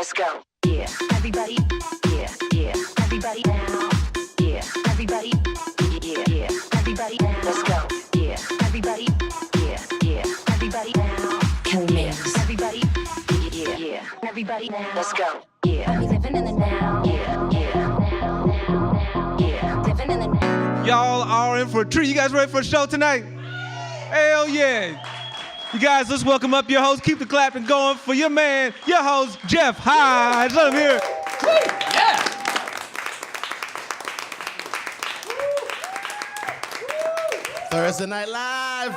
Let's go. Yeah, everybody. Yeah, yeah, everybody now. Yeah, everybody. Yeah, yeah, everybody now. Let's go. Yeah, everybody. Yeah, yeah, everybody now. Can we mix? Everybody. Yeah, yeah, everybody now. Let's go. Yeah, we living in the now. Yeah, yeah, yeah, living in the now. Y'all are in for a treat. You guys ready for a show tonight? Hell yeah. You guys, let's welcome up your host. Keep the clapping going for your man, your host, Jeff Hyde. Let him hear it. Woo! Yeah. Thursday Night Live.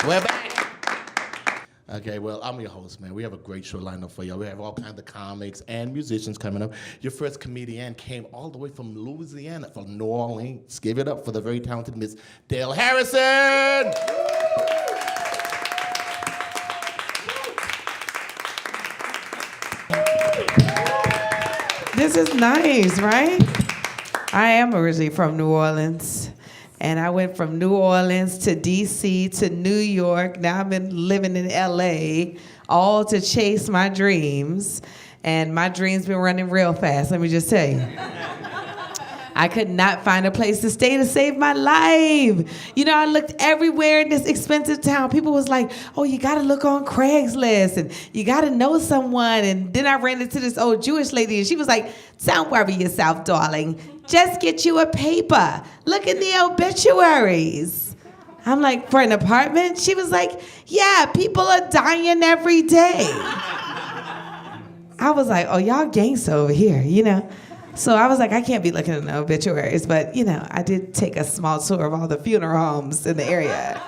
We're back. Okay, well, I'm your host, man. We have a great show lined up for y'all. We have all kinds of comics and musicians coming up. Your first comedian came all the way from Louisiana, from New Orleans. Give it up for the very talented Miss Dale Harrison. This is nice, right? I am originally from New Orleans. And I went from New Orleans to D.C. to New York. Now I've been living in L.A., all to chase my dreams. And my dreams been running real fast, let me just tell you. I could not find a place to stay to save my life. You know, I looked everywhere in this expensive town. People was like, oh, you got to look on Craigslist, and you got to know someone. And then I ran into this old Jewish lady, and she was like, don't worry yourself, darling. Just get you a paper. Look in the obituaries. I'm like, for an apartment? She was like, yeah, people are dying every day. I was like, oh, y'all gangsta over here, you know? So I was like, I can't be looking at the obituaries, but, you know, I did take a small tour of all the funeral homes in the area.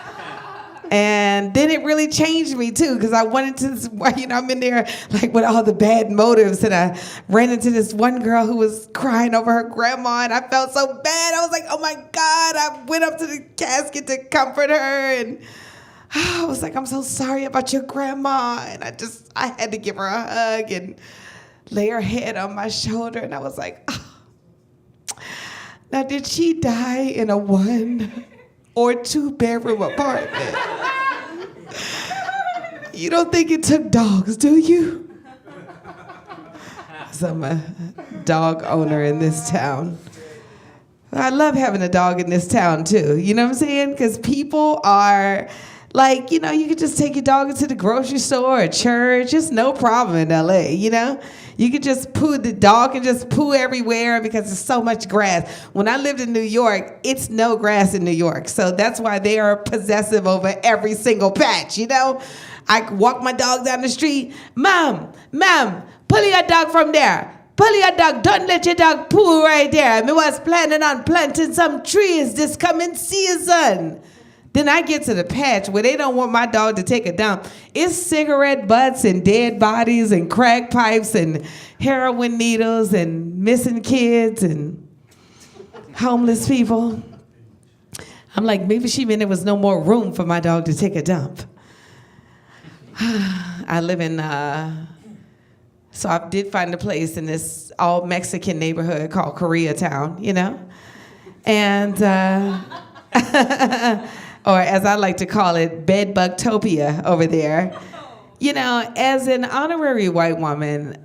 And then it really changed me, too, because I went into this, you know, I'm in there, like, with all the bad motives, and I ran into this one girl who was crying over her grandma, and I felt so bad. I was like, oh, my God. I went up to the casket to comfort her, and I was like, I'm so sorry about your grandma. And I had to give her a hug and lay her head on my shoulder, and I was like, oh. Now, did she die in a 1 or 2 bedroom apartment? You don't think it took dogs, do you? So I'm a dog owner in this town. I love having a dog in this town, too. You know what I'm saying? Because people are like, you know, you could just take your dog into the grocery store or church. It's no problem in LA, you know? You could just poo, the dog can just poo everywhere because there's so much grass. When I lived in New York, it's no grass in New York. So that's why they are possessive over every single patch, you know? I walk my dog down the street. Mom, pull your dog from there. Pull your dog, don't let your dog poo right there. I was planning on planting some trees this coming season. Then I get to the patch where they don't want my dog to take a dump. It's cigarette butts and dead bodies and crack pipes and heroin needles and missing kids and homeless people. I'm like, maybe she meant there was no more room for my dog to take a dump. I live in, so I did find a place in this all Mexican neighborhood called Koreatown, you know? And, or as I like to call it, Bedbugtopia over there. You know, as an honorary white woman,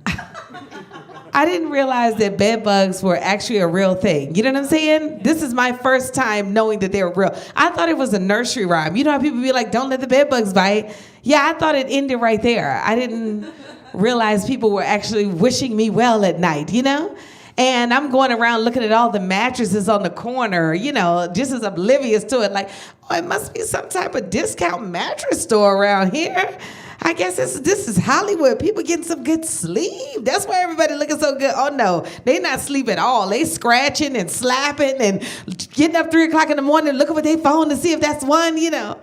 I didn't realize that bed bugs were actually a real thing. You know what I'm saying? This is my first time knowing that they were real. I thought it was a nursery rhyme. You know how people be like, don't let the bed bugs bite? Yeah, I thought it ended right there. I didn't realize people were actually wishing me well at night, you know? And I'm going around looking at all the mattresses on the corner, you know, just as oblivious to it, like, oh, it must be some type of discount mattress store around here. I guess this is Hollywood. People getting some good sleep. That's why everybody looking so good. Oh, no, they not sleep at all. They scratching and slapping and getting up 3 o'clock in the morning looking at their phone to see if that's one, you know.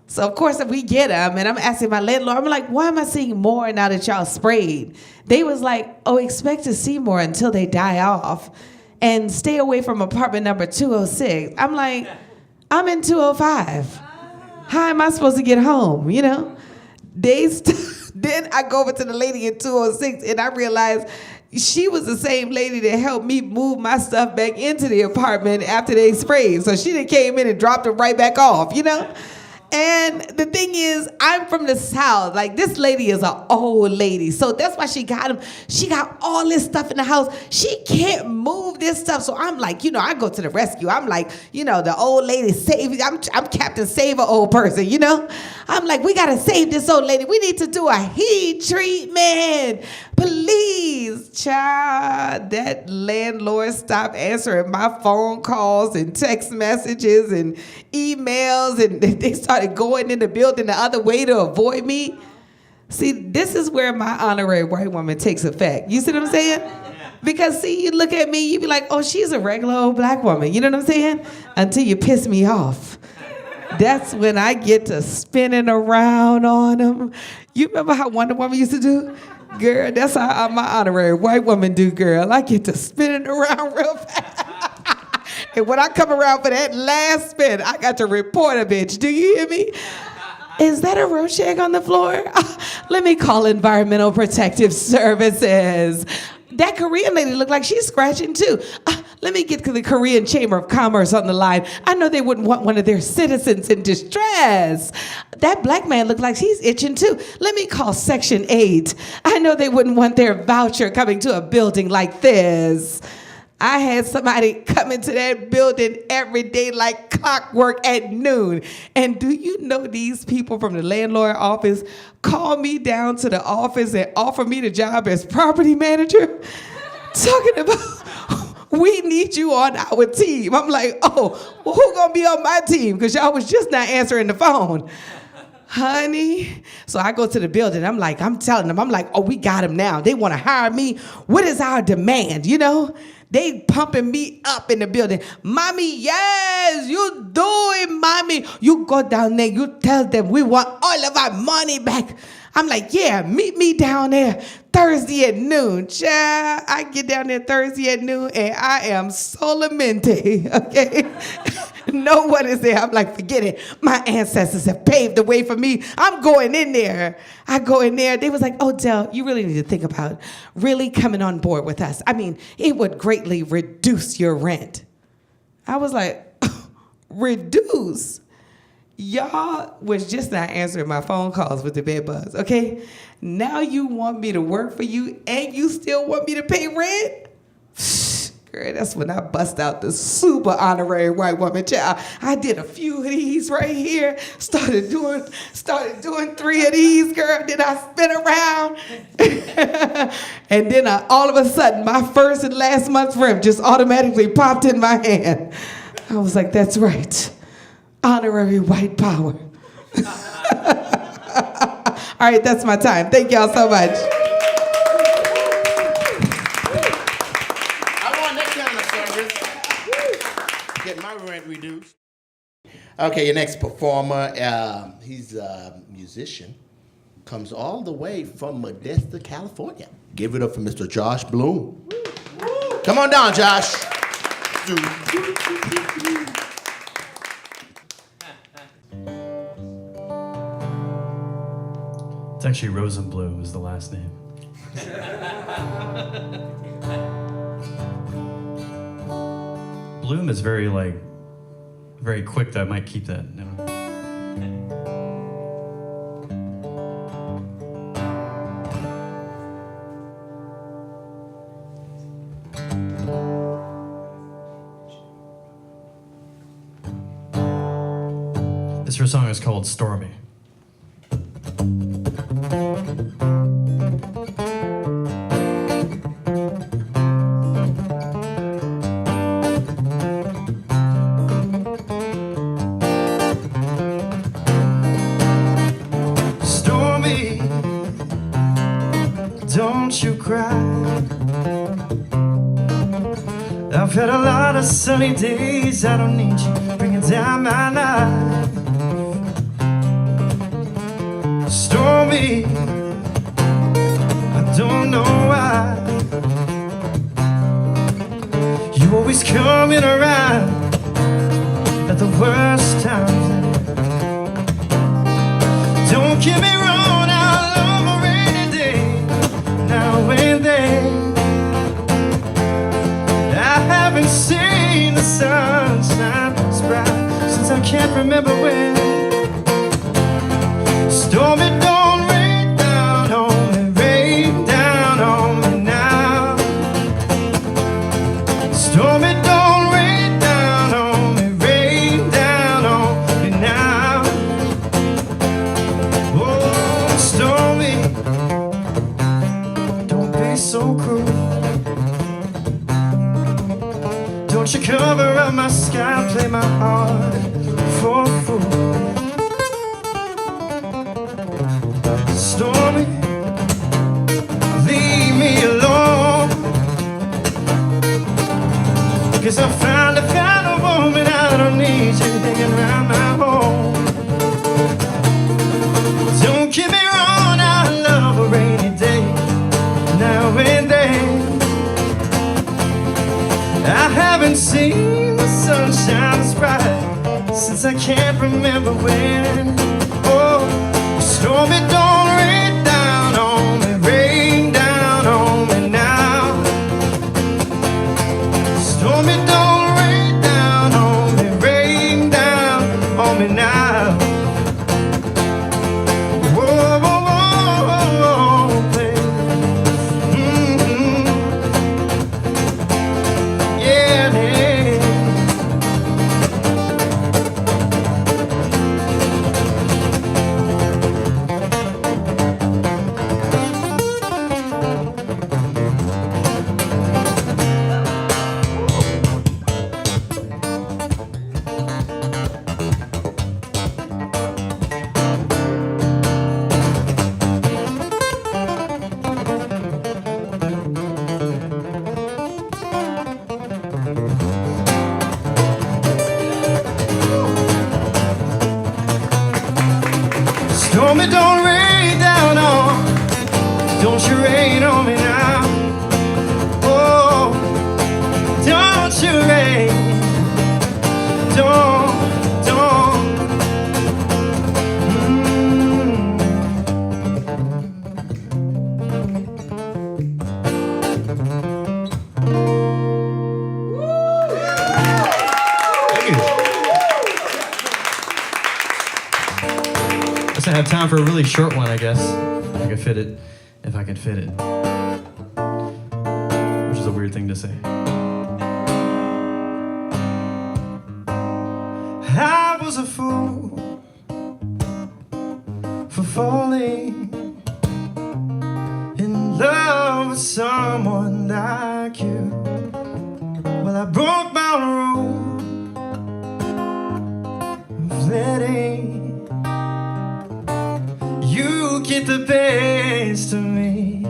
So, of course, if we get them, and I'm asking my landlord, I'm like, why am I seeing more now that y'all sprayed? They was like, oh, expect to see more until they die off. And stay away from apartment number 206. I'm like, I'm in 205. How am I supposed to get home, you know? Then I go over to the lady in 206, and I realized she was the same lady that helped me move my stuff back into the apartment after they sprayed. So she done came in and dropped it right back off, you know? And the thing is, I'm from the South. Like, this lady is an old lady. So that's why she got him. She got all this stuff in the house. She can't move this stuff. So I'm like, I go to the rescue. I'm like, the old lady save. I'm Captain Save a old person, I'm like, we got to save this old lady. We need to do a heat treatment. Please, child. That landlord stopped answering my phone calls and text messages and emails, and they started going in the building the other way to avoid me. See, this is where my honorary white woman takes effect. You see what I'm saying? Because, see, you look at me, you be like, oh, she's a regular old black woman. You know what I'm saying? Until you piss me off. That's when I get to spinning around on them. You remember how Wonder Woman used to do? Girl, that's how my honorary white woman do, girl. I get to spinning around real fast. And when I come around for that last spin, I got to report a bitch. Do you hear me? Is that a roach egg on the floor? Let me call Environmental Protective Services. That Korean lady looked like she's scratching too. Let me get to the Korean Chamber of Commerce on the line. I know they wouldn't want one of their citizens in distress. That black man looked like he's itching too. Let me call Section 8. I know they wouldn't want their voucher coming to a building like this. I had somebody come into that building every day like clockwork at noon. And do you know these people from the landlord office call me down to the office and offer me the job as property manager? Talking about, we need you on our team. I'm like, oh, well, who gonna be on my team? Because y'all was just not answering the phone. Honey. So I go to the building. I'm telling them, oh, we got him now. They want to hire me. What is our demand, They pumping me up in the building. Mommy, yes, you do it, mommy. You go down there, you tell them we want all of our money back. I'm like, yeah, meet me down there Thursday at noon. Child, I get down there Thursday at noon and I am solamente, okay? No one is there. I'm like, forget it. My ancestors have paved the way for me. I'm going in there. I go in there. They was like, oh, Del, you really need to think about really coming on board with us. I mean, it would greatly reduce your rent. I was like, reduce? Y'all was just not answering my phone calls with the bed bugs, okay? Now you want me to work for you and you still want me to pay rent? Girl, that's when I bust out the super honorary white woman child. I did a few of these right here. Started doing 3 of these, girl. Then I spin around. And then all of a sudden, my first and last month's rent just automatically popped in my hand. I was like, that's right. Honorary white power. All right, that's my time. Thank y'all so much. Get my rent reduced. Okay, your next performer, he's a musician, comes all the way from Modesto, California. Give it up for Mr. Josh Bloom. Come on down, Josh. It's actually Rosenblum is the last name. Bloom is very quick, though. I might keep that. No. This first song is called Stormy. Don't you cry. I've had a lot of sunny days. I don't need you bringing down my life. Stormy, I don't know why. You always coming around at the worst times. Don't get me wrong, I love a rainy day now and then. I haven't seen the sunshine as bright since I can't remember when. so cruel. Don't you cover up my sky, play my heart for a fool. Stormy, leave me alone, 'cause I found a woman, I don't need you hanging around my home. Don't get me wrong, I love a rainy day now and then. I haven't seen the sunshine as bright since I can't remember when. Oh, stormy, don't rain down on me, rain down on me now. Stormy, don't rain down on me, rain down on me now. Whoa, whoa, whoa, whoa, baby. Yeah, yeah. Stormy, don't rain down on, don't you rain on me now. Oh, don't you rain, don't. Thank you. Guess I have time for a really short one, I guess. If I can fit it. If I can fit it. Which is a weird thing to say. I was a fool for falling in love with someone like you. Well, I broke my rule of letting you get the best of me.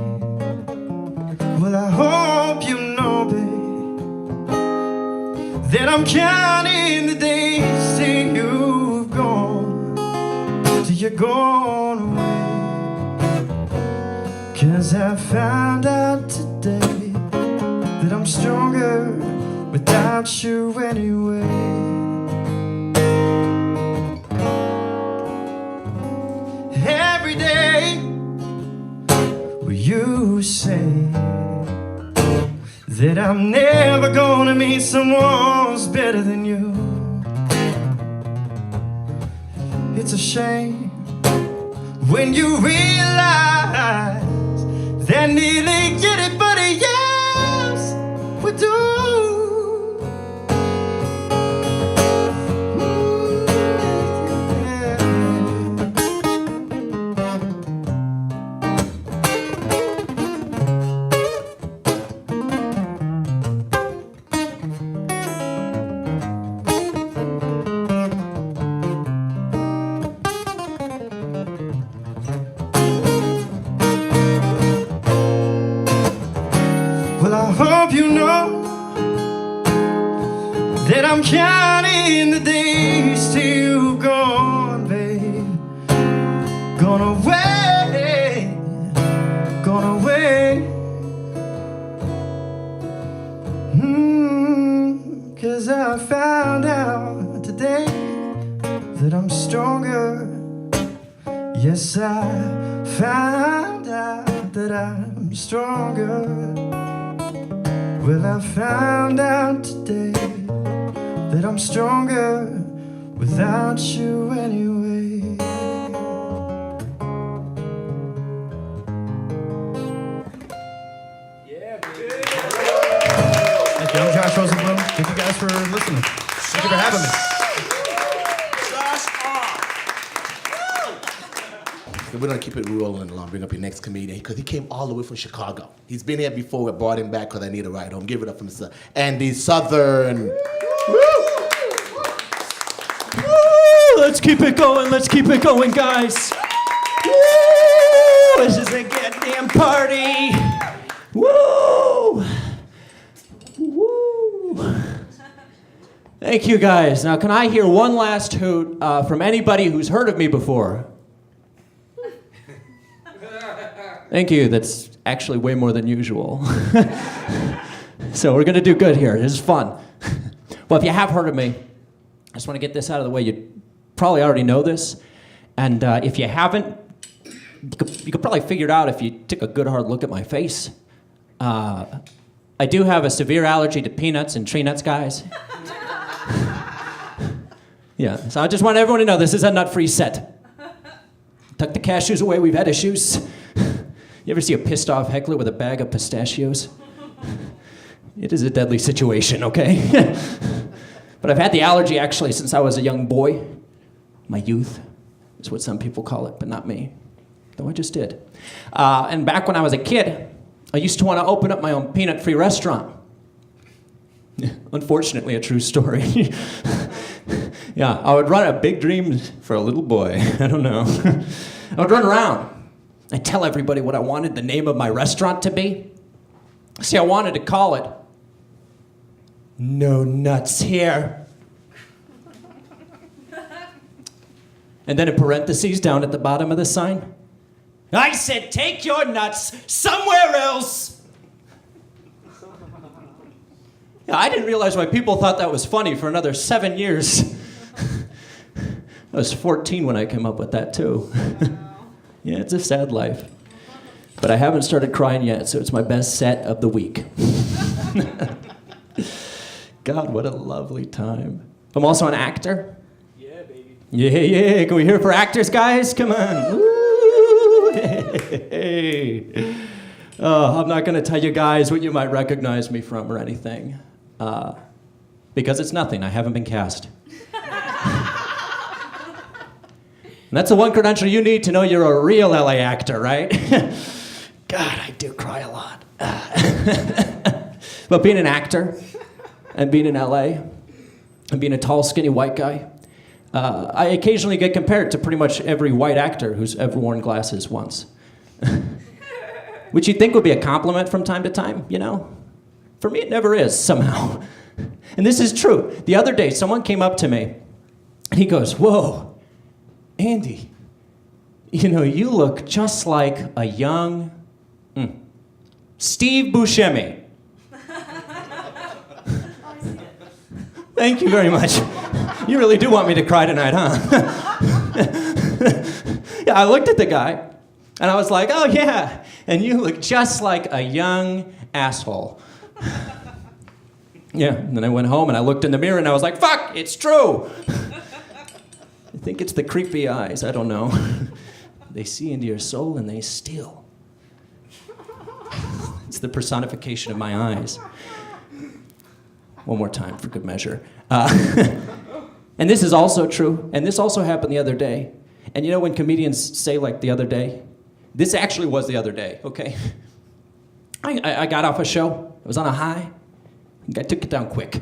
Well, I hope you know, babe, that I'm counting the days till you've gone, till you're gone away. 'Cause I found out today that I'm stronger without you anyway. Every day you say that I'm never gonna meet someone who's better than you. It's a shame when you realize that nearly anybody else would do. Well, I hope you know that I'm counting the days till you're gone, babe. Gone away, gone away. 'Cause I found out today that I'm stronger. Yes, I found out that I'm stronger. Well, I found out today that I'm stronger without you anyway. Thank you. I'm Josh Rosenblum. Thank you guys for listening. Thank you for having me. we're gonna keep it rolling along. Bring up your next comedian because he came all the way from Chicago. He's been here before. We brought him back because I need a ride home. Give it up for Mr. Andy Southern. Woo! Let's keep it going. Let's keep it going, guys. Woo! This is a goddamn party. Woo! Woo! Thank you, guys. Now, can I hear one last hoot from anybody who's heard of me before? Thank you. That's actually way more than usual. So we're gonna do good here. This is fun. Well, if you have heard of me, I just want to get this out of the way. You probably already know this, and if you haven't, you could probably figure it out if you took a good hard look at my face. I do have a severe allergy to peanuts and tree nuts, guys. Yeah, so I just want everyone to know this is a nut-free set. Tuck the cashews away, we've had issues. You ever see a pissed-off heckler with a bag of pistachios? It is a deadly situation, okay? But I've had the allergy actually since I was a young boy. My youth is what some people call it, but not me. Though I just did. And back when I was a kid, I used to want to open up my own peanut-free restaurant. Unfortunately, a true story. Yeah, I would run a big dream for a little boy. I don't know. I would run around. I'd tell everybody what I wanted the name of my restaurant to be. See, I wanted to call it No Nuts Here. And then in parentheses down at the bottom of the sign, I said, take your nuts somewhere else. Yeah, I didn't realize why people thought that was funny for another 7 years. I was 14 when I came up with that, too. Yeah, it's a sad life. But I haven't started crying yet, so it's my best set of the week. God, what a lovely time. I'm also an actor. Yeah, baby. Yeah. Can we hear it for actors, guys? Come on. Woo! Hey. I'm not going to tell you guys what you might recognize me from or anything. Because it's nothing. I haven't been cast. And that's the one credential you need to know you're a real LA actor, right? God, I do cry a lot. But being an actor and being in LA and being a tall, skinny white guy, I occasionally get compared to pretty much every white actor who's ever worn glasses once. Which you'd think would be a compliment from time to time, you know? For me, it never is, somehow. And this is true. The other day, someone came up to me, and he goes, whoa, Andy, you know, you look just like a young Steve Buscemi. Thank you very much. You really do want me to cry tonight, huh? Yeah, I looked at the guy, and I was like, oh yeah, and you look just like a young asshole. Yeah, and then I went home and I looked in the mirror and I was like, fuck, it's true. I think it's the creepy eyes, I don't know. They see into your soul and they steal. It's the personification of my eyes. One more time for good measure. And this is also true, and this also happened the other day. And you know when comedians say like the other day? This actually was the other day, okay? I got off a show, I was on a high, I took it down quick.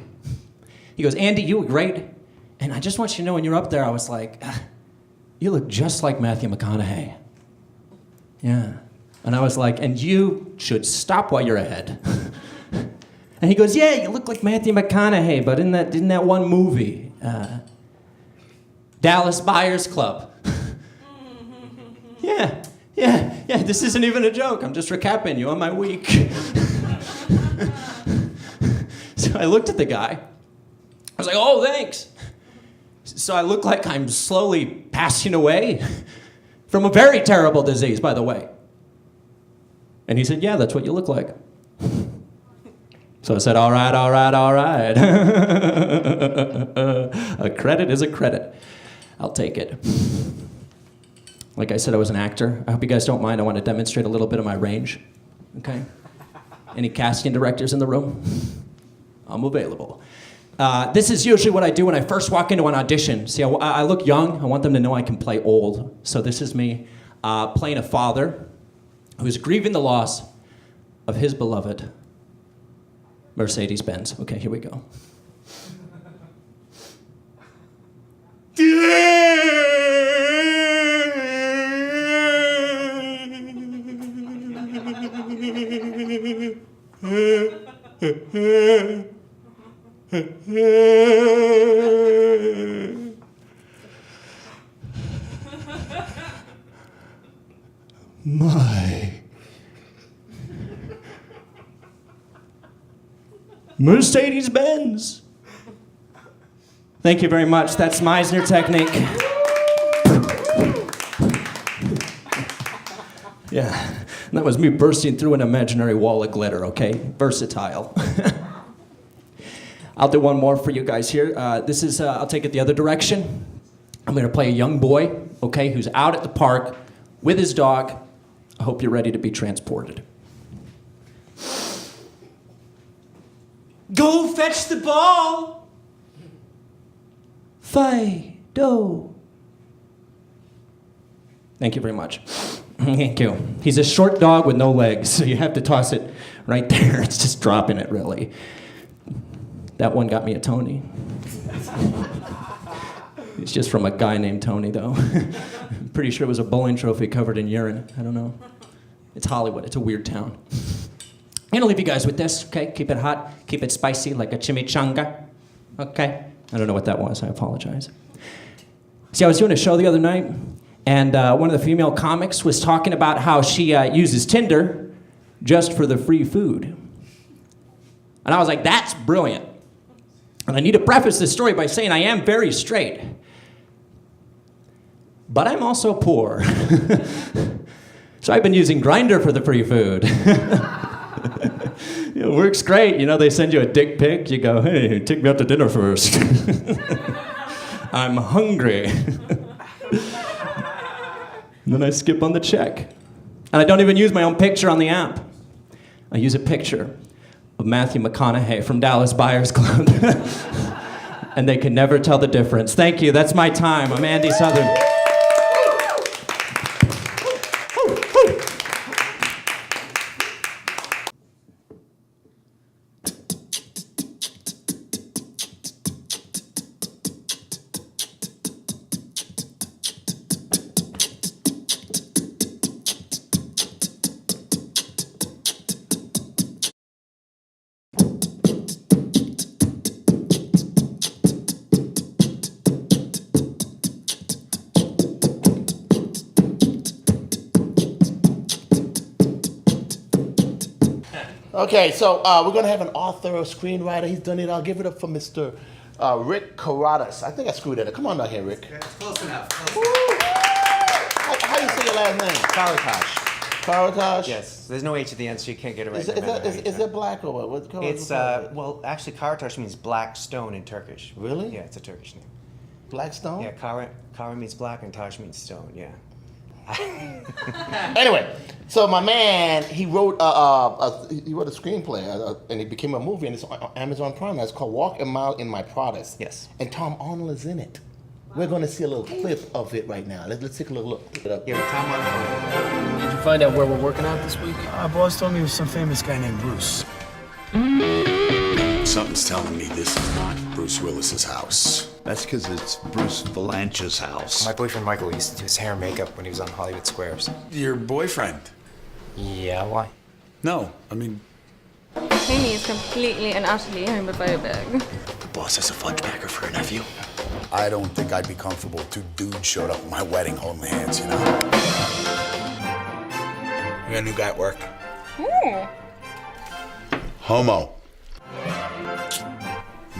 He goes, Andy, you were great, and I just want you to know when you're up there, I was like, you look just like Matthew McConaughey. Yeah. And I was like, and you should stop while you're ahead. And he goes, yeah, you look like Matthew McConaughey, but in that one movie, Dallas Buyers Club. Yeah, this isn't even a joke. I'm just recapping you on my week. So I looked at the guy. I was like, oh, thanks. So I look like I'm slowly passing away from a very terrible disease, by the way. And he said, yeah, that's what you look like. So I said, all right. A credit is a credit. I'll take it. Like I said, I was an actor. I hope you guys don't mind. I want to demonstrate a little bit of my range. Okay? Any casting directors in the room? I'm available. This is usually what I do when I first walk into an audition. See, I look young. I want them to know I can play old. So this is me. playing a father who's grieving the loss of his beloved Mercedes-Benz. Okay, here we go. My Mercedes-Benz. Thank you very much. That's Meisner technique. Yeah, that was me bursting through an imaginary wall of glitter, okay? Versatile. I'll do one more for you guys here. This is, I'll take it the other direction. I'm gonna play a young boy, okay, who's out at the park with his dog. I hope you're ready to be transported. Go fetch the ball! Fido. Thank you very much. Thank you. He's a short dog with no legs, so you have to toss it right there. It's just dropping it, really. That one got me a Tony. It's just from a guy named Tony, though. I'm pretty sure it was a bowling trophy covered in urine. I don't know. It's Hollywood. It's a weird town. I'm gonna leave you guys with this, okay? Keep it hot, keep it spicy like a chimichanga, okay? I don't know what that was, I apologize. See, I was doing a show the other night, and one of the female comics was talking about how she uses Tinder just for the free food. And I was like, that's brilliant. And I need to preface this story by saying I am very straight. But I'm also poor. So I've been using Grindr for the free food. It works great. You know, they send you a dick pic. You go, hey, take me out to dinner first. I'm hungry. And then I skip on the check. And I don't even use my own picture on the app. I use a picture of Matthew McConaughey from Dallas Buyers Club. And they can never tell the difference. Thank you. That's my time. I'm Andy Southern. Okay, so we're gonna have an author, a screenwriter. He's done it. I'll give it up for Mr. Rick Karadas. I think I screwed it up. Come on down here, Rick. Yeah, it's close enough. How do you say your last name? Karatosh. Karadas? Yes, there's no H at the end, so you can't get it right. Is that black or what? It's, well, actually, Karatosh means black stone in Turkish. Really? Yeah, it's a Turkish name. Black stone? Yeah, Kara means black and Tosh means stone, yeah. Anyway, so my man, he wrote a screenplay, and it became a movie, and it's on Amazon Prime. It's called Walk a Mile in My Pradas. Yes. And Tom Arnold is in it. We're going to see a little clip of it right now. Let's take a little look. Put it up. Yeah, Tom Arnold. Did you find out where we're working out this week? Boss told me it was some famous guy named Bruce. Something's telling me this is not Bruce Willis's house. That's because it's Bruce Valanche's house. My boyfriend Michael used to do his hair and makeup when he was on Hollywood Squares. Your boyfriend? Yeah, why? No, I mean... Amy is completely and utterly homophobic. The boss has a fudge packer for a nephew. I don't think I'd be comfortable if two dudes showed up at my wedding holding hands, you know? We got a new guy at work. Ooh. Homo.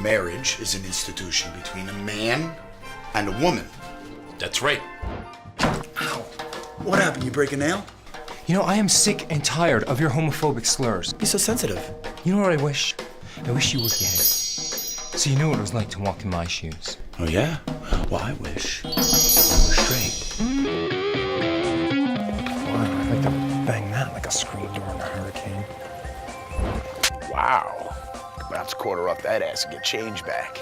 Marriage is an institution between a man and a woman. That's right. Ow. What happened? You break a nail? You know, I am sick and tired of your homophobic slurs. You're so sensitive. You know what I wish? I wish you were gay. So you knew what it was like to walk in my shoes. Oh, yeah? Well, I wish you were straight. Wow, I'd like to bang that like a screen door in a hurricane. Wow. About to quarter up that ass and get change back.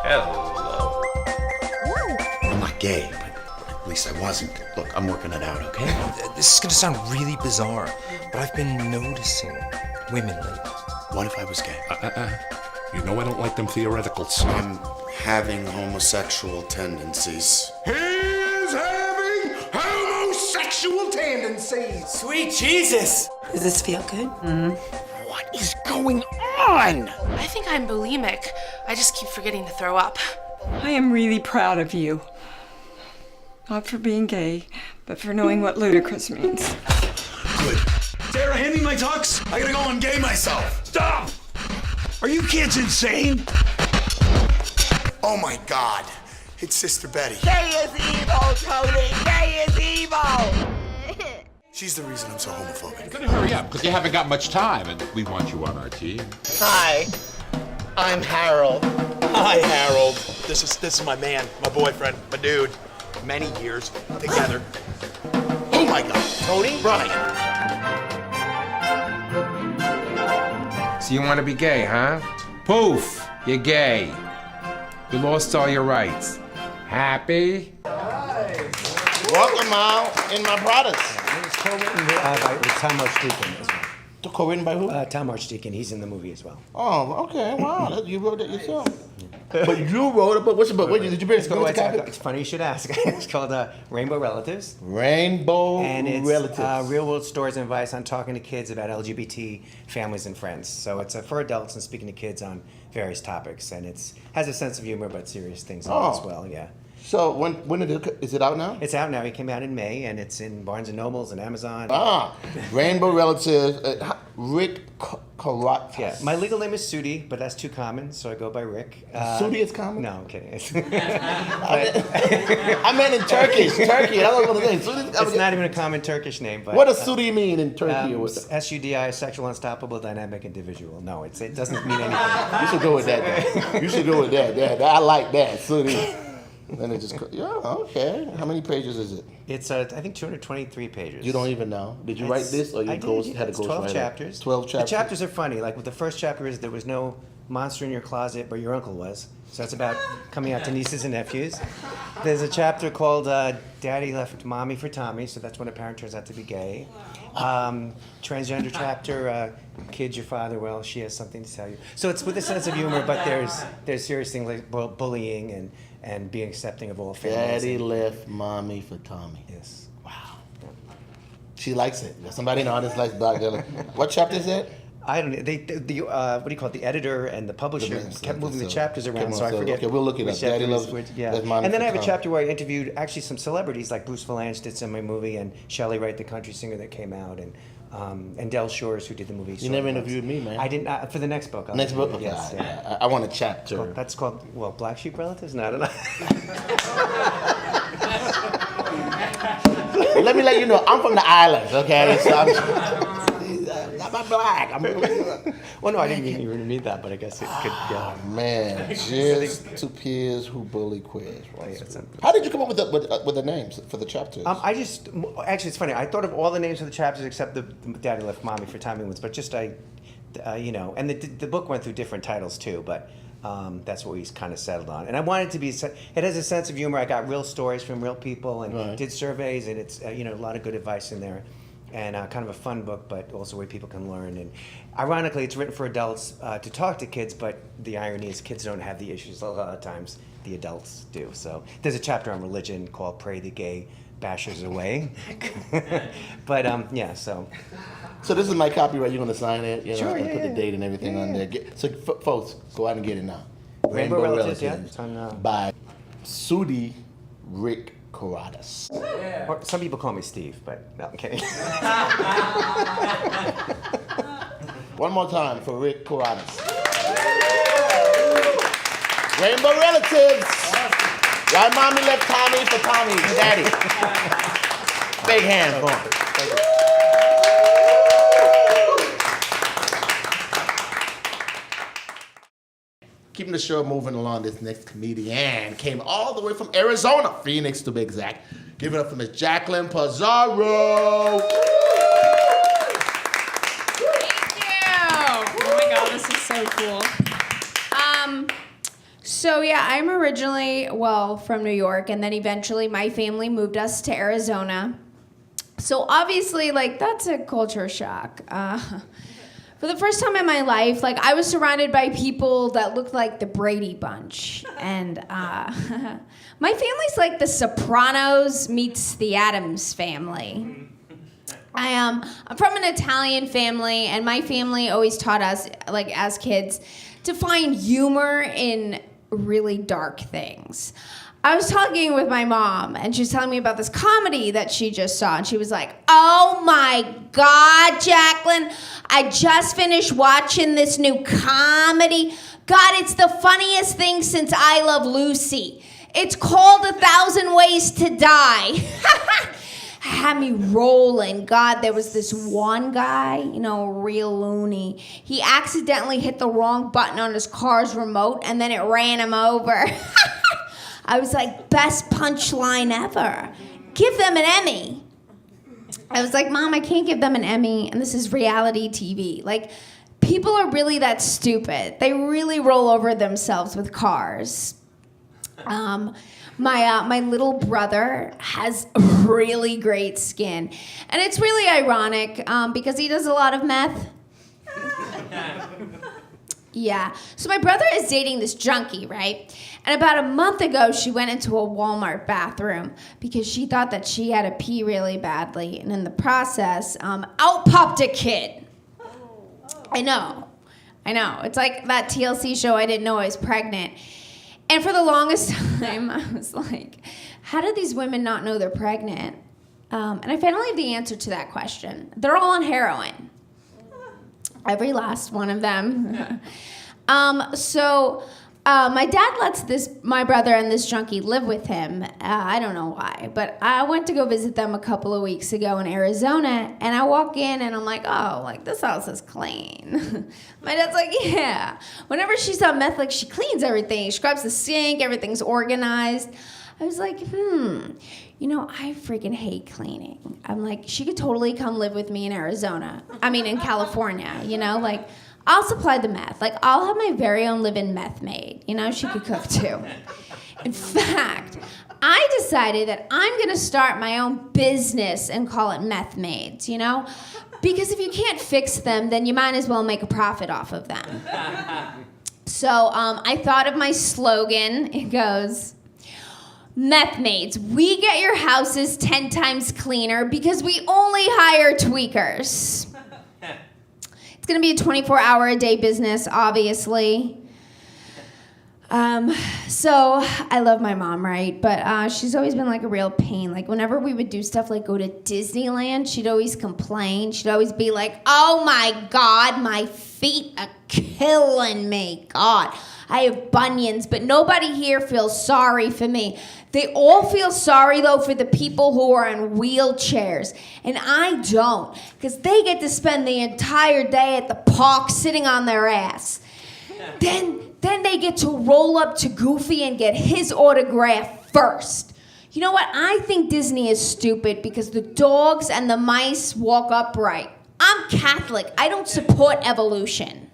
Hello. I'm not gay, but At least I wasn't. Look, I'm working it out, okay? This is gonna sound really bizarre, but I've been noticing women lately. What if I was gay? You know I don't like them theoreticals. I'm having homosexual tendencies. He is having homosexual tendencies. Sweet Jesus! Does this feel good? What is going on? I think I'm bulimic. I just keep forgetting to throw up. I am really proud of you. Not for being gay, but for knowing what ludicrous means. Good. Sarah, hand me my tux. I gotta go and gay myself. Stop! Are you kids insane? Oh my God. It's Sister Betty. Gay is evil, Tony! Gay is evil! She's the reason I'm so homophobic. Better hurry up, because you haven't got much time, and we want you on our team. Hi, I'm Harold. Hi, Harold. This is my man, my boyfriend, my dude. Many years together. Oh my God. Tony? Brian. So you want to be gay, huh? Poof, you're gay. You lost all your rights. Happy? Welcome out in my brothers. It's co-written by Tom Archdeacon as well. Co-written by who? Tom Archdeacon. He's in the movie as well. Oh, okay. Wow. You wrote that yourself. But you wrote it, but what's the book? Did you bring it? It's funny you should ask. It's called Rainbow Relatives. Rainbow and it's, Relatives. Real world stories and advice on talking to kids about LGBT families and friends. So it's for adults and speaking to kids on various topics. And it has a sense of humor, but serious things on it as well, yeah. So when is it out now? It's out now. It came out in May, and it's in Barnes & Nobles and Amazon. Rainbow Relatives, Rick Carot. Yeah, my legal name is Sudi, but that's too common, so I go by Rick. Sudi is common? No, I'm kidding. I meant in Turkish. Turkey. I don't know what it is. It's not even a common Turkish name. But, what does Sudi mean in Turkey? SUDI, sexual unstoppable dynamic individual. No, it doesn't mean anything. You should go with that. You should go with that. I like that, Sudi. Then it just, okay. How many pages is it? It's, I think, 223 pages. You don't even know. Did you write this, or you had to It's go 12 chapters. 12 chapters. The chapters are funny. Like, the first chapter is there was no monster in your closet, but your uncle was. So that's about coming out to nieces and nephews. There's a chapter called Daddy Left Mommy for Tommy, so that's when a parent turns out to be gay. Transgender chapter, Kid Your Father Well, She Has Something to Tell You. So it's with a sense of humor, but there's serious things like bullying and being accepting of all families. Daddy left mommy for Tommy. Yes. Wow. She likes it. Somebody in the audience likes Black Dylan. What chapter is that? I don't know. What do you call it? The editor and the publisher kept moving the chapters around, so I forget. Okay, we'll look it up. Daddy loves. Yeah. And then I have a chapter where I interviewed actually some celebrities, like Bruce Valanche did some of my movie, and Shelley Wright, the country singer that came out, and Del Shores, who did the movie. You never interviewed me, man. I didn't for the next book. Next book? Okay. Yes. Yeah. I want a chapter. That's called Black Sheep Relatives. No, I don't know. Let me let you know, I'm from the islands, okay? So I'm not black. Well, no, I didn't even mean that, but I guess it could. Oh, man, just two peers who bully queers. Right? How did you come up with the names for the chapters? Actually, it's funny. I thought of all the names of the chapters except the Daddy Left Mommy for Tommy ones, but just and the book went through different titles too, but. That's what we kind of settled on, and I wanted it to be. It has a sense of humor. I got real stories from real people, and did surveys, and it's a lot of good advice in there, and kind of a fun book, but also a way people can learn. And ironically, it's written for adults to talk to kids, but the irony is kids don't have the issues a lot of times the adults do. So there's a chapter on religion called "Pray the Gay Bashers Away," but yeah, so. So this is my copyright. You're gonna sign it, Sure, and put the date and everything on there. So folks, go out and get it now. Rainbow Relatives, yeah. It's on, by Sudi Rick Carradas. Or some people call me Steve, but no, I'm kidding. One more time for Rick Carradas. Rainbow Relatives. Why mommy left Tommy for Tommy, daddy. Big hand for him. Thank you. Keeping the show moving along, this next comedian came all the way from Arizona, Phoenix to be exact. Give it up for Miss Jacqueline Pizarro. Thank you. Oh my God, this is so cool. So yeah, I'm originally, from New York, and then eventually my family moved us to Arizona. So obviously, that's a culture shock. For the first time in my life, I was surrounded by people that looked like the Brady Bunch. And my family's like the Sopranos meets the Addams Family. I'm from an Italian family, and my family always taught us, as kids, to find humor in really dark things. I was talking with my mom, and she was telling me about this comedy that she just saw, and she was like, "Oh my God, Jacqueline, I just finished watching this new comedy. God, it's the funniest thing since I Love Lucy. It's called 1,000 Ways to Die." Had me rolling. God, there was this one guy, real loony. He accidentally hit the wrong button on his car's remote, and then it ran him over. I was like, best punchline ever. Give them an Emmy. I was like, Mom, I can't give them an Emmy, and this is reality TV. People are really that stupid. They really roll over themselves with cars. My little brother has really great skin. And it's really ironic because he does a lot of meth. Yeah. So my brother is dating this junkie, right? And about a month ago, she went into a Walmart bathroom because she thought that she had to pee really badly. And in the process, out popped a kid. I know. It's like that TLC show, I Didn't Know I Was Pregnant. And for the longest time, I was like, how do these women not know they're pregnant? And I finally have the answer to that question. They're all on heroin. Every last one of them. My dad lets my brother and this junkie live with him. I don't know why, but I went to go visit them a couple of weeks ago in Arizona, and I walk in and I'm like, oh, this house is clean. My dad's like, yeah. Whenever she's on meth, she cleans everything. She scrubs the sink, everything's organized. I was like, I freaking hate cleaning. I'm like, she could totally come live with me in in California, I'll supply the meth. I'll have my very own live-in meth maid. She could cook too. In fact, I decided that I'm gonna start my own business and call it Meth Maids, Because if you can't fix them, then you might as well make a profit off of them. So I thought of my slogan. It goes, Meth Maids, we get your houses 10 times cleaner because we only hire tweakers. It's gonna be a 24-hour-a-day business, obviously. So I love my mom, right? But she's always been a real pain. Whenever we would do stuff go to Disneyland, she'd always complain. She'd always be like, oh my God, my feet are killing me. God, I have bunions, but nobody here feels sorry for me. They all feel sorry, though, for the people who are in wheelchairs. And I don't, because they get to spend the entire day at the park sitting on their ass. Then they get to roll up to Goofy and get his autograph first. You know what? I think Disney is stupid because the dogs and the mice walk upright. I'm Catholic. I don't support evolution.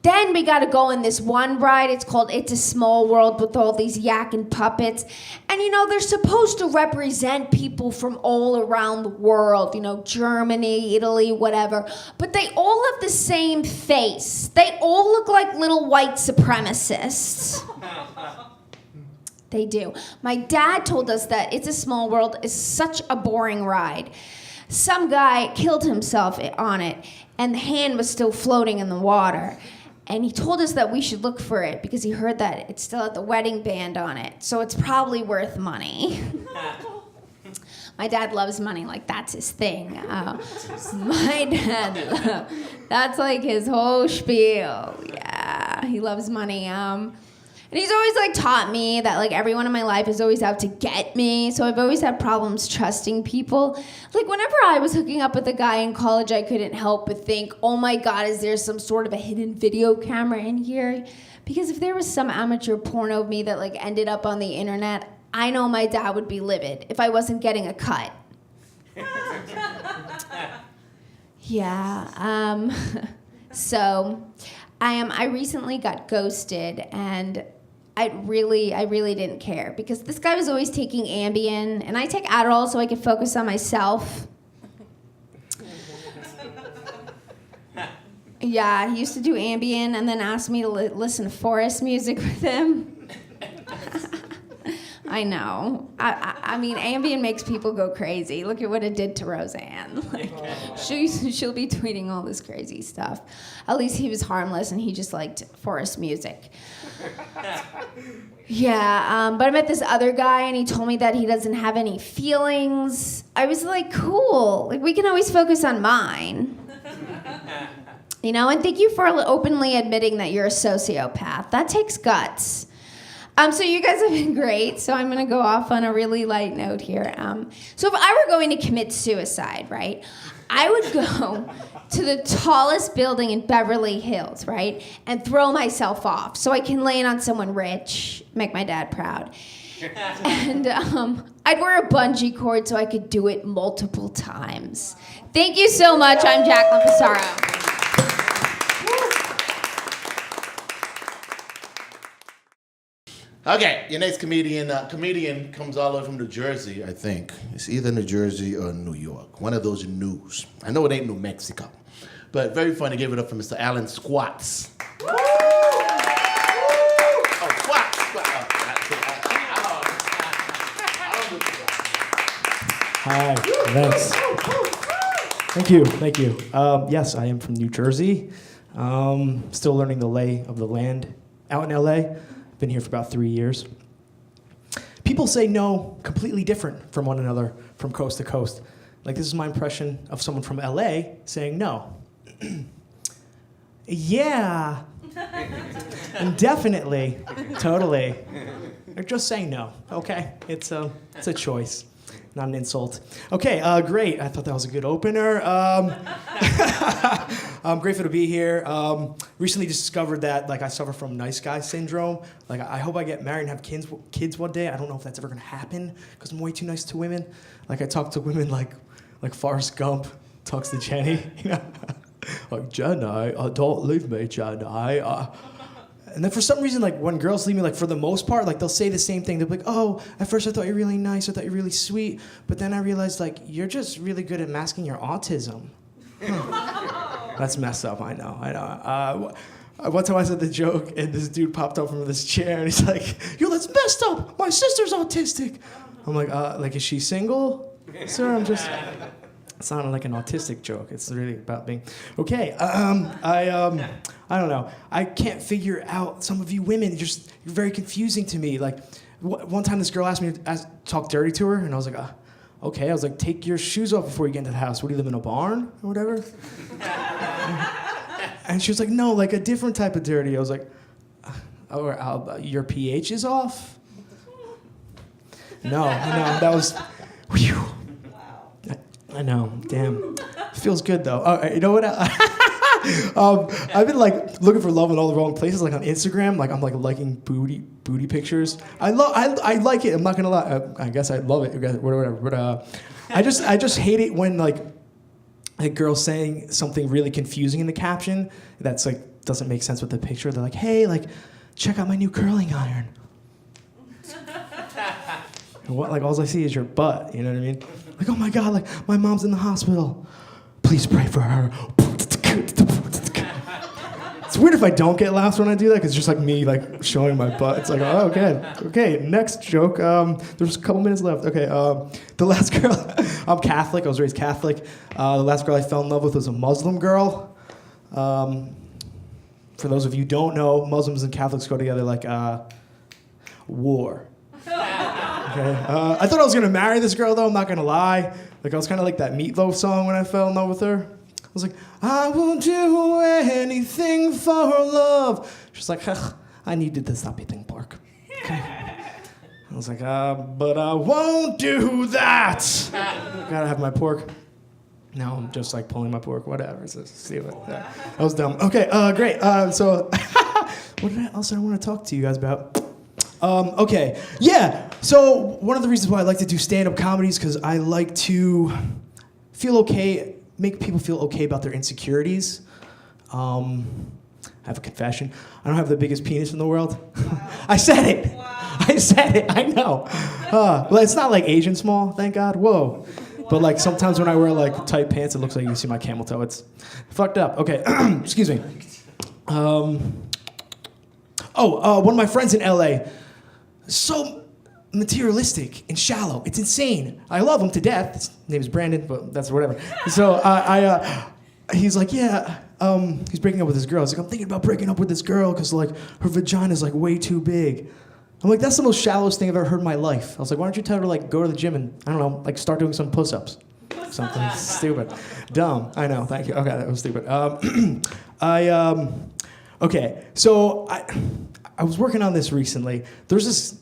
Then we got to go in this one ride. It's called It's a Small World with all these yakking puppets. And, they're supposed to represent people from all around the world, Germany, Italy, whatever. But they all have the same face. They all look like little white supremacists. They do. My dad told us that It's a Small World is such a boring ride. Some guy killed himself on it, and the hand was still floating in the water. And he told us that we should look for it because he heard that it still had the wedding band on it. So it's probably worth money. My dad loves money, that's his thing. My dad, that's his whole spiel. Yeah, he loves money. And he's always taught me that everyone in my life is always out to get me. So I've always had problems trusting people. Whenever I was hooking up with a guy in college, I couldn't help but think, oh my God, is there some sort of a hidden video camera in here? Because if there was some amateur porno of me that ended up on the internet, I know my dad would be livid if I wasn't getting a cut. Yeah. So I recently got ghosted, and I really didn't care because this guy was always taking Ambien, and I take Adderall so I could focus on myself. Yeah, he used to do Ambien and then asked me to listen to forest music with him. I know. I mean, Ambien makes people go crazy. Look at what it did to Roseanne. Like, she'll be tweeting all this crazy stuff. At least he was harmless and he just liked forest music. Yeah, but I met this other guy and he told me that he doesn't have any feelings. I was like, cool. Like, we can always focus on mine. You know, and thank you for openly admitting that you're a sociopath. That takes guts. So you guys have been great. So I'm gonna go off on a really light note here. So if I were going to commit suicide, right, I would go to the tallest building in Beverly Hills, right, and throw myself off so I can land on someone rich, make my dad proud. And I'd wear a bungee cord so I could do it multiple times. Thank you so much. I'm Jacqueline Pissarro. Okay, your next comedian comes all the way from New Jersey, I think. It's either New Jersey or New York. One of those news. I know it ain't New Mexico. But very funny. Give it up for Mr. Alan Squats. Woo! Oh, Squats. Hi, thanks. Thank you. Yes, I am from New Jersey. Still learning the lay of the land out in LA. Been here for about 3 years. People say no completely different from one another from coast to coast. Like, this is my impression of someone from LA saying no. Yeah. And definitely, totally. They're just saying no, okay? It's a choice, not an insult. Okay, great. I thought that was a good opener. I'm grateful to be here. Recently discovered that, like, I suffer from nice guy syndrome. Like, I hope I get married and have kids one day. I don't know if that's ever gonna happen because I'm way too nice to women. Like, I talk to women like Forrest Gump talks to Jenny. You know, like, Jenny, don't leave me, Jenny. And then for some reason, like, when girls leave me, like, for the most part, like, they'll say the same thing. They'll be like, oh, at first I thought you were really nice. I thought you were really sweet. But then I realized, like, you're just really good at masking your autism. That's messed up, I know. One time I said the joke, and this dude popped up from this chair, and he's like, yo, that's messed up. My sister's autistic. I'm like, is she single? Sir, I'm just... It sounded like an autistic joke. It's really about being... Okay, I don't know. I can't figure out some of you women. You're very confusing to me. Like, one time this girl asked me to talk dirty to her, and I was like, okay. I was like, take your shoes off before you get into the house. What, do you live in a barn or whatever? And she was like, no, like a different type of dirty. I was like, your pH is off? No, that was... Whew. I know, damn. Feels good though. All right, you know what? I've been like looking for love in all the wrong places. Like on Instagram, like I'm like liking booty pictures. I like it. I'm not gonna lie. I guess I love it. Whatever. But I just hate it when like a girl saying something really confusing in the caption that's like doesn't make sense with the picture. They're like, hey, like check out my new curling iron. And what, like all I see is your butt. You know what I mean? Like, oh my God, like, my mom's in the hospital. Please pray for her. It's weird if I don't get laughs when I do that, because it's just like me, like, showing my butt. It's like, oh, okay, next joke. There's a couple minutes left. Okay, the last girl, I'm Catholic, I was raised Catholic. The last girl I fell in love with was a Muslim girl. For those of you who don't know, Muslims and Catholics go together like war. Okay. I thought I was gonna marry this girl though, I'm not gonna lie. Like I was kinda like that Meatloaf song when I fell in love with her. I was like, I will do anything for love. She's like, I needed to stop eating pork. Okay. I was like, but I won't do that. Gotta have my pork. Now I'm just like pulling my pork, whatever. So see what that was dumb. Okay, great. So what else did I want to talk to you guys about? Okay, yeah, so one of the reasons why I like to do stand-up comedy is because I like to feel okay, make people feel okay about their insecurities. I have a confession. I don't have the biggest penis in the world. I said it. I said it. I know. Well, it's not like Asian small, thank God. Whoa. But like sometimes when I wear like tight pants, it looks like you can see my camel toe. It's fucked up. Okay, excuse me. One of my friends in LA, so materialistic and shallow. It's insane. I love him to death. His name is Brandon, but that's whatever. So he's like, yeah, he's breaking up with this girl. He's like, I'm thinking about breaking up with this girl because like her vagina's like way too big. I'm like, that's the most shallowest thing I've ever heard in my life. I was like, why don't you tell her to like go to the gym and, I don't know, like start doing some push-ups? Something stupid. Dumb. I know, thank you. Okay, that was stupid. Okay, so I was working on this recently. There's this,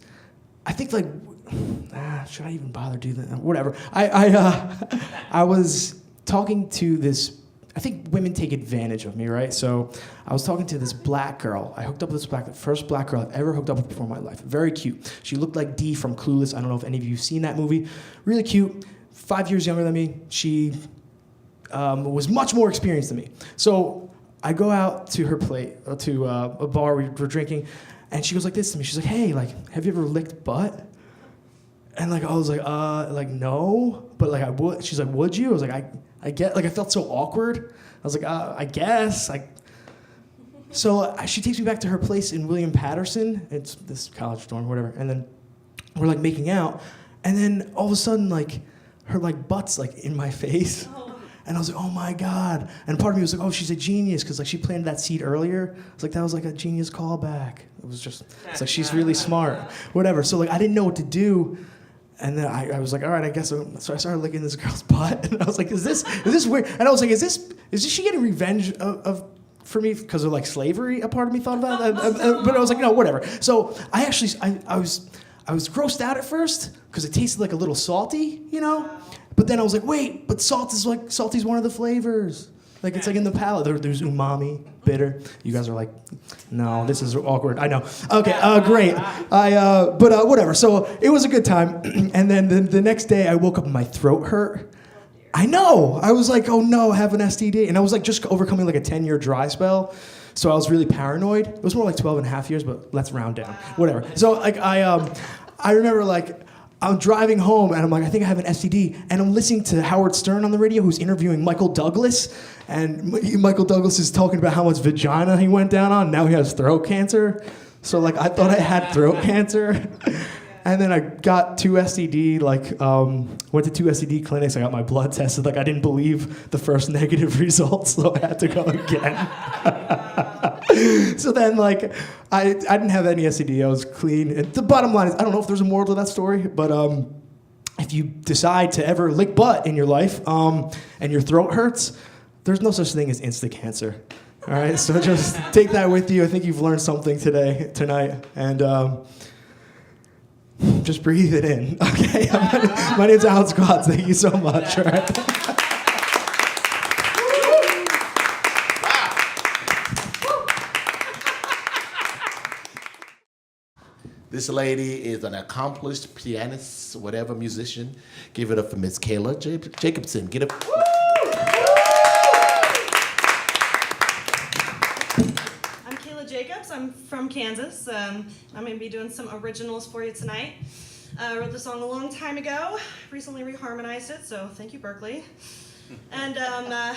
I think like, should I even bother doing that? Whatever. I was talking to this, I think women take advantage of me, right? So I was talking to this black girl. I hooked up with the first black girl I've ever hooked up with before in my life. Very cute. She looked like Dee from Clueless. I don't know if any of you have seen that movie. Really cute. 5 years younger than me. She was much more experienced than me. So I go out to her to a bar we were drinking, and she goes like this to me. She's like, hey, like, have you ever licked butt? And like I was like no, but like I would. She's like, would you? I was like, I get, like I felt so awkward. I was like, I guess. So she takes me back to her place in William Patterson. It's this college dorm, whatever. And then we're like making out, and then all of a sudden like her like butt's like in my face. And I was like, oh my God. And part of me was like, oh, she's a genius, because like she planted that seed earlier. It's like, that was like a genius callback. It's like, she's really smart, whatever. So like, I didn't know what to do. And then I was like, all right, I guess. So I started licking this girl's butt. And I was like, is this weird? And I was like, is she getting revenge for me because of like slavery? A part of me thought about that. But I was like, no, whatever. So I was grossed out at first because it tasted like a little salty, you know? But then I was like, wait, but salty's one of the flavors. Like it's like in the palate. There's umami, bitter. You guys are like, no, this is awkward. I know. Okay, great. But whatever. So it was a good time. And then the next day I woke up and my throat hurt. I know. I was like, oh no, I have an STD. And I was like just overcoming like a 10-year dry spell. So I was really paranoid. It was more like 12 and a half years, but let's round down. Whatever. So like I remember like, I'm driving home and I'm like, I think I have an STD. And I'm listening to Howard Stern on the radio, who's interviewing Michael Douglas. And Michael Douglas is talking about how much vagina he went down on. Now he has throat cancer. So like, I thought I had throat cancer. And then I got 2 STD, went to 2 STD clinics. I got my blood tested. Like I didn't believe the first negative results, so I had to go again. So then like, I didn't have any STD. I was clean. And the bottom line is, I don't know if there's a moral to that story, but if you decide to ever lick butt in your life and your throat hurts, there's no such thing as insta-cancer. All right, so just take that with you. I think you've learned something tonight. And just breathe it in, okay? My name's Alex Glotz. Thank you so much. All right. This lady is an accomplished pianist, whatever, musician. Give it up for Miss Kayla Jacobson. Get up. I'm Kayla Jacobs. I'm from Kansas. I'm going to be doing some originals for you tonight. I wrote the song a long time ago. Recently reharmonized it, so thank you, Berkeley. And yeah,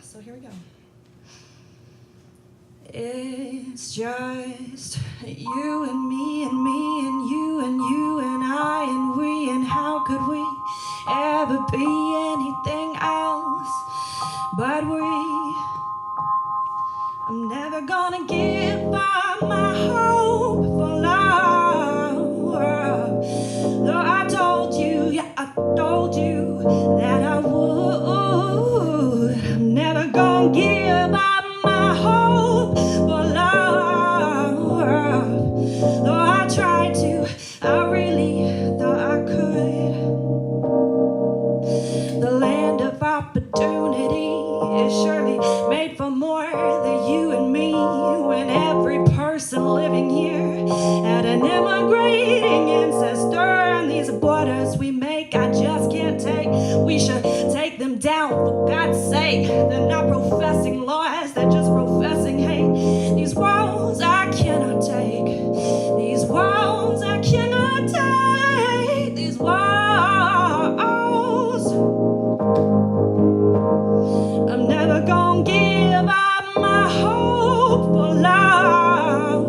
so here we go. It's just you and me and me and you and I and we, and how could we ever be anything else but we? I'm never gonna give up my hope for love. Though I told you, yeah, I told you that I would. I'm never gonna give up my hope for love. Though I tried to, I really thought I could. The land of opportunity is surely made for more than you and me. When every person living here had an immigrating ancestor, and these borders we make, I just can't take. We should take them down, for God's sake. They're not professing laws, they're just professing hate. gonna give up my hope for love.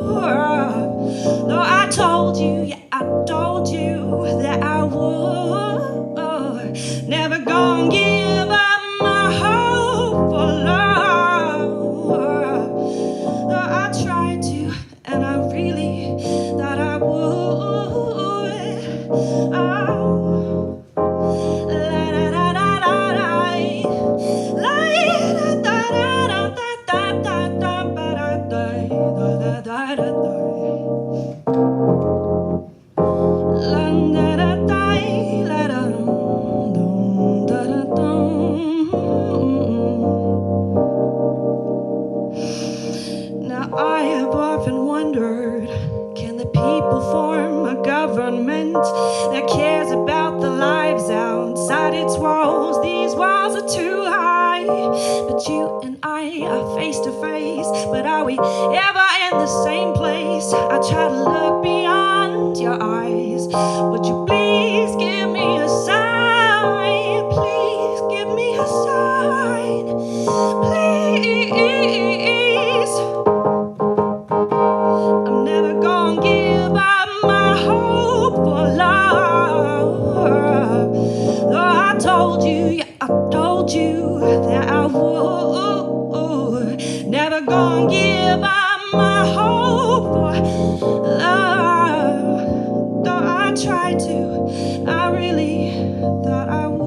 Though I told you, yeah, I told you that I would. Never gonna give up my hope for love. Though I tried to, and I really thought I would. Now I have often wondered, can the people form a government that cares about the lives outside its walls? These walls are too high, but you and I are face to face. But are we ever in the same place? I try to look beyond your eyes. Would you please give me a sign? Please give me a sign. Please. I'm never gonna give up my hope for love. Though I told you, yeah, I told you that I would. Never gonna give up my hope for love. Though I tried to, I really thought I would.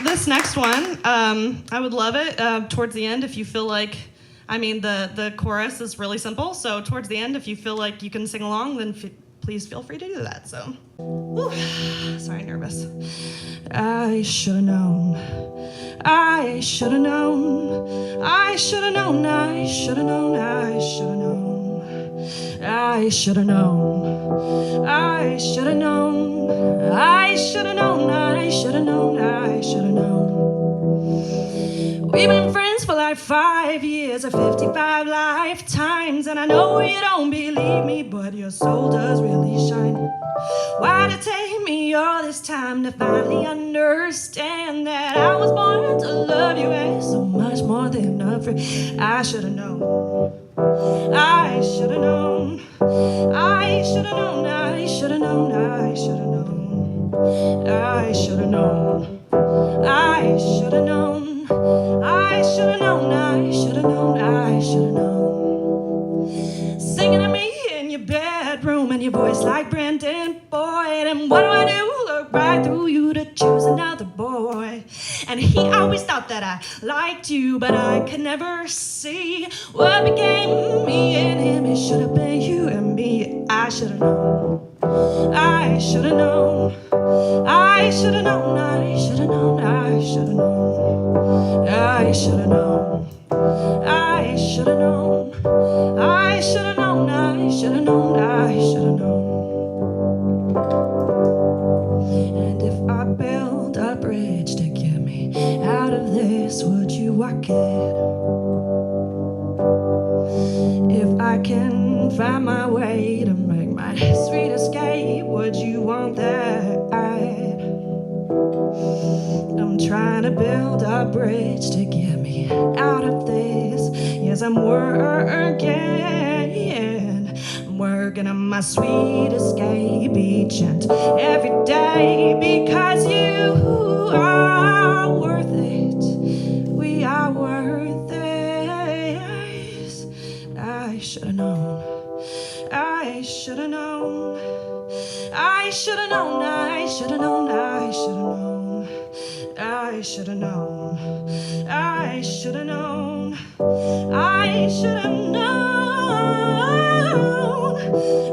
This next one, I would love it towards the end if you feel like, I mean, the chorus is really simple, so towards the end, if you feel like you can sing along, then please feel free to do that, so. Whew. Sorry, nervous. I should've known, I should've known, I should've known, I should've known, I should've known, I should've known, I should've known, I should've known, I should've known, I should've known. We've been friends for like 5 years or 55 lifetimes, and I know you don't believe me, but your soul does really shine. Why'd it take me all this time to finally understand that I was born to love you and so much more than a friend? I should've known, I should've known, I should've known, I should've known, I should've known, I should've known, I should've known, I should've known, I should've known, I should've known. Singing to me in your bedroom and your voice like Brendan Boyd. And what do? Look right through you to choose another boy. And he always thought that I liked you, but I could never see what became me and him. It should have been you and me. I should have known, I should have known, I should have known, I should have known, I should have known, I should have known, I should have known, I should have known, I should have known, I should have known. And if I build a bridge to get me out of this, would you walk it? If I can find my way to make my sweet escape, would you want that? I'm trying to build a bridge to get me out of this. Yes, I'm working on my sweet escape each and every day, because you are worth it. We are worth it. I should have known, I should have known, I should have known, I should have known, I should have known, I should have known, I should have known,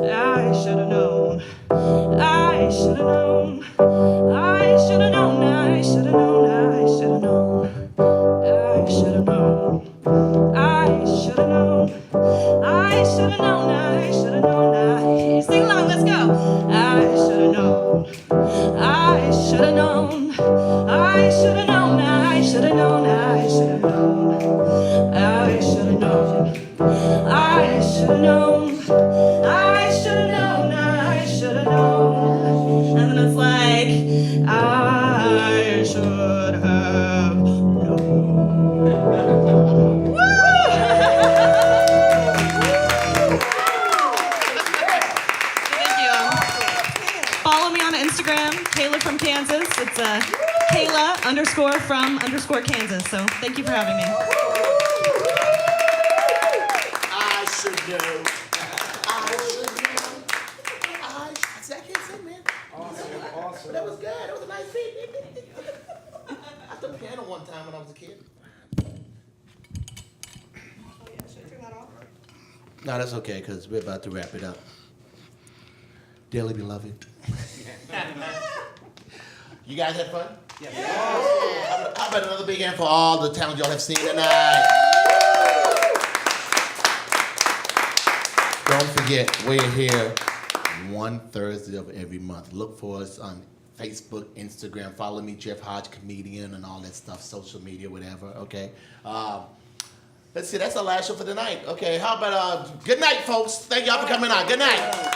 I should have known, I should have known, I should have known, I should have known, I should have known, I should have known, I should have known, I should have known, I should have known, I should have known, sing along, let's go. I should have known, I should have known, I should have known, I should have known, I should have known, I should have known. should've known. I should've known. I should've known. And then it's like, I should have known. Woo! Thank you. Follow me on Instagram, Kayla from Kansas. It's Kayla_from_Kansas. So thank you for having me. I should know. I should know. I can't sing, man. Awesome. That was good. That was a nice beat. I played piano one time when I was a kid. No, that's okay, because we're about to wrap it up. Dearly beloved. You guys had fun? Yes. How about another big hand for all the talent y'all have seen tonight? Don't forget, we're here one Thursday of every month. Look for us on Facebook, Instagram. Follow me, Jeff Hodge, comedian, and all that stuff, social media, whatever, okay? Let's see, that's our last show for the night. Okay, how about, good night, folks. Thank y'all for coming on. Good night.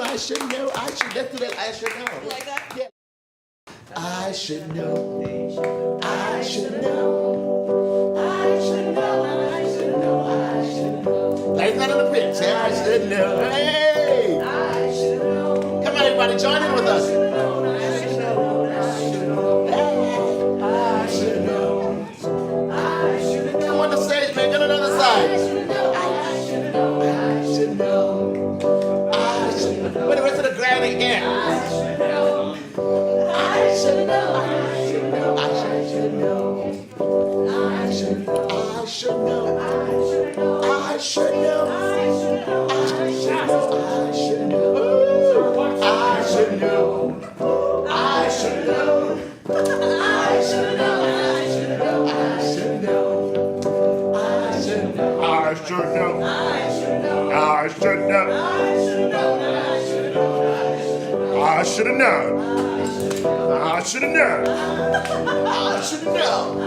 I should know. Let's do that. I should know. You like that? Yeah. I should know. I should know. Ladies not in the pit. Say I should know. Hey! I should know. Come on, everybody, join in with us. Come on the stage, man. Get on the other side. What the rest of the grand again? I should know. I should know. I should know. I should know. I should know. I should know. I should know. I should know. I should know. I should know. I should know. I should know. I should know. I should know. I should have known. I should have known. I should have known.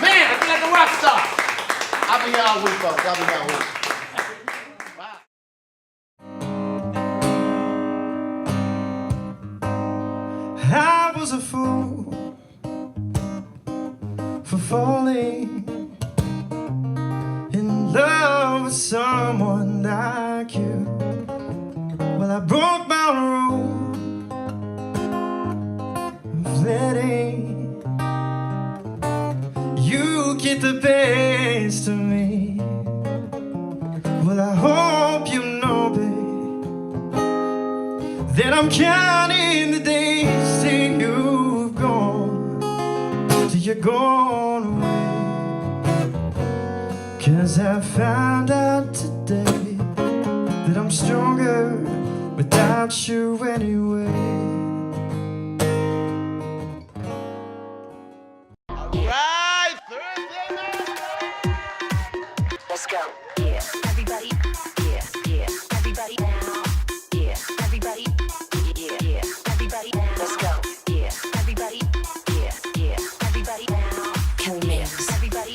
Man, I feel like a rock star. I'll be here all week, folks. I'll be here all week. I was a fool for falling in love with someone like you. Well, I broke my rule of letting you get the best of me. Well, I hope you know, babe, that I'm counting the days till you've gone, till you're gone away. 'Cause I found out today that I'm stronger without you anyway. Right, Thursday night. Let's go. Yeah, everybody. Yeah, yeah, everybody now. Yeah, everybody. Yeah, yeah, everybody now. Let's go. Yeah, everybody. Yeah, yeah, everybody now. Can we mix? Everybody.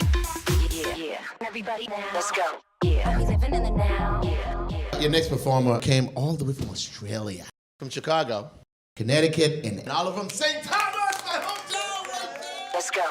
Yeah, yeah, everybody now. Let's go. Yeah, we living in the now. Yeah, yeah. Your next performer came all the way from Australia, from Chicago, Connecticut, and all of them St. Thomas, my hometown right there. Let's go.